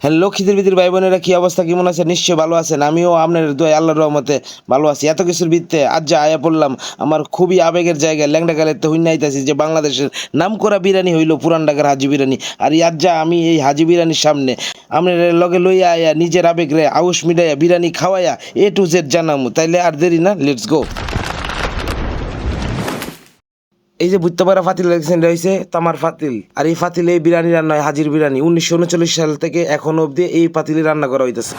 Hello Khidr বিদির ভাই বোনেরা, কি অবস্থা, কেমন আছেন? নিশ্চয়ই ভালো আছেন। আমিও আপনার দোয়া আল্লাহর রহমতে ভালো আছি। এত কিছুর ভিত্তে আজ যা আয়া পড়লাম আমার খুবই আবেগের জায়গায় ল্যাংডা গালেতে হইনা আইতাছি যে বাংলাদেশের নামকরা বিরিয়ানি হইল পুরান ঢাকার হাজি বিরিয়ানি। আর আজ যা আমি এই হাজি বিরিয়ানির সামনে আপনার লগে লইয়া আয়া নিজের আবেগরে আউশ মিডাইয়া বিরিয়ানি খাওয়াইয়া A to Z জানামু। তাইলে আর দেরি না, লেটস গো। এই যে বুঝতে পারা ফাতিল দেখছেন, রয়েছে তামার ফাতিল। আর এই ফাতিলে এই বিরিয়ানি রান্না হয় হাজির বিরিয়ানি। 1939 সাল থেকে এখন অবধি এই পাতিলে রান্না করা হইতেছে।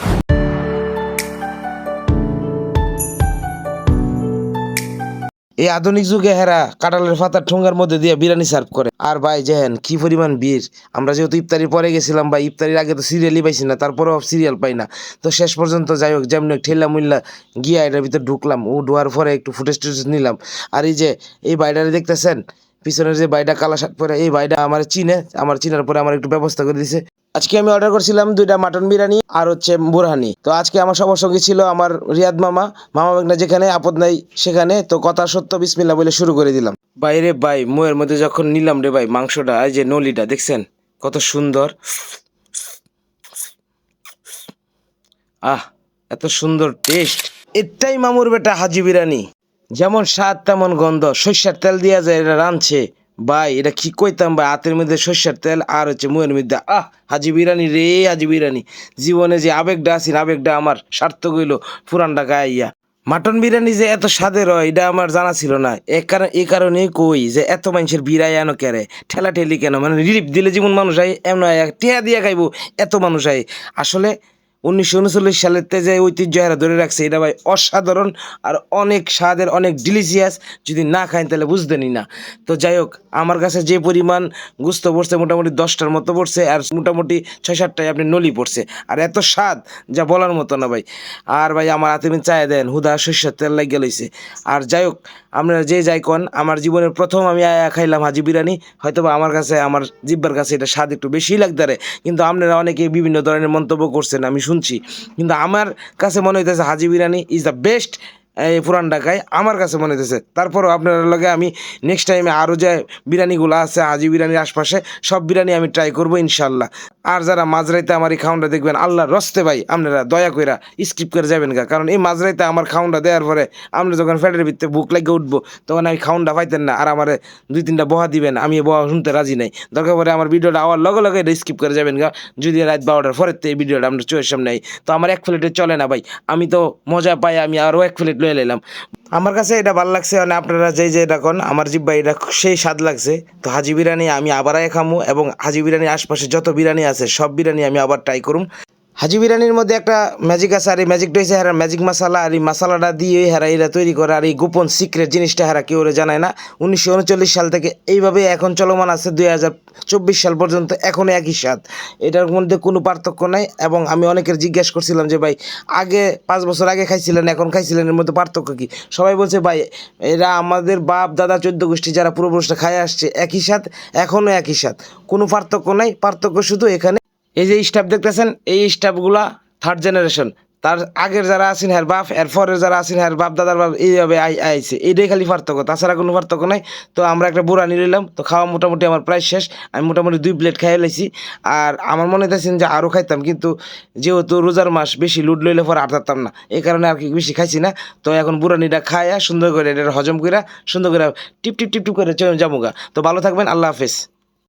এই আধুনিক যুগে হেরা কাঁঠালের পাতার ঠোঙ্গার মধ্যে দিয়ে বিরিয়ানি সার্ভ করে। আর ভাই যেহেন কি পরিমাণ ভিড়। আমরা যেহেতু ইফতারির পরে গেছিলাম ভাই, ইফতারির আগে তো সিরিয়ালই পাইছি না, তারপরেও সিরিয়াল পাই না। তো শেষ পর্যন্ত যাই হোক যেমন ঠেলা মুল্লা গিয়া এটার ভিতরে ঢুকলাম। ঢোয়ার পরে একটু ফুটেজ টুটেজ নিলাম। আর এই যে এই বাইডারে দেখতেছেন পিছনের যে বাইডা কালা শার্ট পরে, এই বাইডা আমার চিনে, আমার চিনার পরে আমার একটু ব্যবস্থা করে দিছে। আজকে আমি অর্ডার করছিলাম 2টা মাটন বিরিয়ানি আর হচ্ছে বুরহানি। তো আজকে আমার সবার সঙ্গে ছিল আমার রিয়াদ মামা মেঘনা, যেখানে আপদ নাই সেখানে। তো কথা সত্য বিসমিল্লাহ বলে শুরু করে দিলাম। বাইরে ভাই মুয়ের মধ্যে যখন নিলাম রে ভাই মাংসটা, এই যে নলিটা দেখছেন কত সুন্দর। আহ, এত সুন্দর টেস্ট। এটাই মামুর বেটা হাজি বিরিয়ানি। যেমন স্বাদ তেমন গন্ধ। সর্ষের তেল দিয়া যায় এটা রাঁধছে ভাই, এটা কি কইতাম ভাই। হাতের মধ্যে সর্ষের তেল আর হচ্ছে মুয়ের মধ্যে হাজি বিরিয়ানি রে, হাজি বিরিয়ানি। জীবনে যে আবেগটা আছি, আবেগটা আমার সার্থক হইল পুরান ঢাকা আইয়া। মাটন বিরিয়ানি যে এত স্বাদের হয় এটা আমার জানা ছিল না। এই কারণেই কই যে এত মানুষের বিরাই আনো কেরে, ঠেলা ঠেলি কেন, মানে রিলিফ দিলে যেমন মানুষ আয় এমন টিয়া দিয়া খাইবো এত মানুষ আয়। আসলে 1939 সালেতে যে ঐতিহ্য এরা ধরে রাখছে এটা ভাই অসাধারণ আর অনেক স্বাদের, অনেক ডিলিশিয়াস। যদি না খাইন তাহলে বুঝতেনই না। তো যাই হোক, আমার কাছে যে পরিমাণ গুস্ত পড়ছে মোটামুটি 10টার মতো পড়ছে, আর মোটামুটি 6-7টায় আপনি নলি পড়ছে। আর এত স্বাদ যা বলার মতো না ভাই। আর ভাই আমার হাতে চায় দেন হুদা সর্ষের তেল লাগিয়ে লইছে। আর যাই হোক, আপনারা যে যাই কন, আমার জীবনের প্রথম আমি খাইলাম হাজি বিরিয়ানি। হয়তো বা আমার কাছে, আমার জিব্বার কাছে এটা স্বাদ একটু বেশিই লাগতারে, কিন্তু আপনারা অনেকে বিভিন্ন ধরনের মন্তব্য করছেন আমি শুনছি। কিন্তু আমার কাছে মনে হইতেছে হাজি বিরিয়ানি ইজ দ্য বেস্ট এই পুরান ঢাকায়, আমার কাছে মনে হইতেছে। তারপরও আপনার লগে আমি নেক্সট টাইমে আরও যে বিরিয়ানিগুলো আছে হাজি বিরিয়ানির আশপাশে সব বিরিয়ানি আমি ট্রাই করবো ইনশাল্লাহ। আর যারা মাঝরাইতে আমার এই খাউনটা দেখবেন, আল্লাহর রস্তে ভাই আপনারা দয়া কইরা স্কিপ করে যাবেন গা। কারণ এই মাঝরাইতে আমার খাউনটা দেওয়ার পরে আমরা যখন ফ্যাটের ভিতরে বুক লাগিয়ে উঠবো তখন আমি খাউনটা পাইতেন না। আর আমার 2-3টা বহা দিবেন, আমি বহা শুনতে রাজি নাই। দরকার পরে আমার ভিডিওটা আওয়ার লগে লগে এটা স্কিপ করে যাবেন গা। যদি রাত 12টার পরের এই ভিডিওটা আপনার চোখের সামনে নেই, তো আমার 1 প্লেটে চলে না ভাই। আমি তো মজা পাই, আমি আরও 1 প্লেট লয়ে নিলাম। আমার কাছে এটা ভালো লাগছে, মানে আপনারা যে দেখুন আমার জিব্বা এটা সেই স্বাদ লাগছে। তো হাজি বিরিয়ানি আমি আবার খামু, এবং হাজি বিরিয়ানির আশপাশে যত বিরিয়ানি আছে সব বিরিয়ানি আমি আবার ট্রাই করুম। হাজি বিরিয়ানির মধ্যে একটা ম্যাজিক আছে, আর এই ম্যাজিকটা হচ্ছে হেরা ম্যাজিক মশালা। আর এই মশালাটা দিয়ে হেরা এরা তৈরি করে, আর এই গোপন সিক্রেট জিনিসটা হেরা কেউ জানায় না। 1939 সাল থেকে এইভাবে এখন চলমান আছে 2024 সাল পর্যন্ত, এখনও একই স্বাদ। এটার মধ্যে কোনো পার্থক্য নাই। এবং আমি অনেকের জিজ্ঞেস করছিলাম যে ভাই আগে 5 বছর আগে খাইছিলেন এখন খাইছিলেন, এর মধ্যে পার্থক্য কী? সবাই বলছে ভাই এরা আমাদের বাপ দাদা 14 গোষ্ঠী যারা পূর্বপুরুষরা খায় আসছে, একই স্বাদ, এখনও একই স্বাদ, কোনো পার্থক্য নাই। পার্থক্য শুধু এখানে এই যে স্টাফ দেখতেছেন, এই স্টাফগুলা 3rd জেনারেশন। তার আগের যারা আছেন হ্যার বাপ, এরপরের যারা আছেন হ্যার বাপ দাদার বাপ, এইভাবে আইছে। এইটাই খালি পার্থক্য, তাছাড়া কোনো পার্থক্য নাই। তো আমরা একটা বুড়ানি নিলাম, তো খাওয়া মোটামুটি আমার প্রায় শেষ। আমি মোটামুটি 2 প্লেট খাইয়ে লাইছি। আর আমার মনে হইতেছেন যে আরও খাইতাম, কিন্তু যেহেতু রোজার মাস বেশি লুড লইলে পরে আর পারতাম না, এই কারণে আর কি বেশি খাইছি না। তো এখন বুড়ানিটা খাইয়া সুন্দর করে এটা হজম করে সুন্দর করে টিপ টিপ টিপ টিপ করে যাবো গা। তো ভালো থাকবেন, আল্লাহ হাফেজ।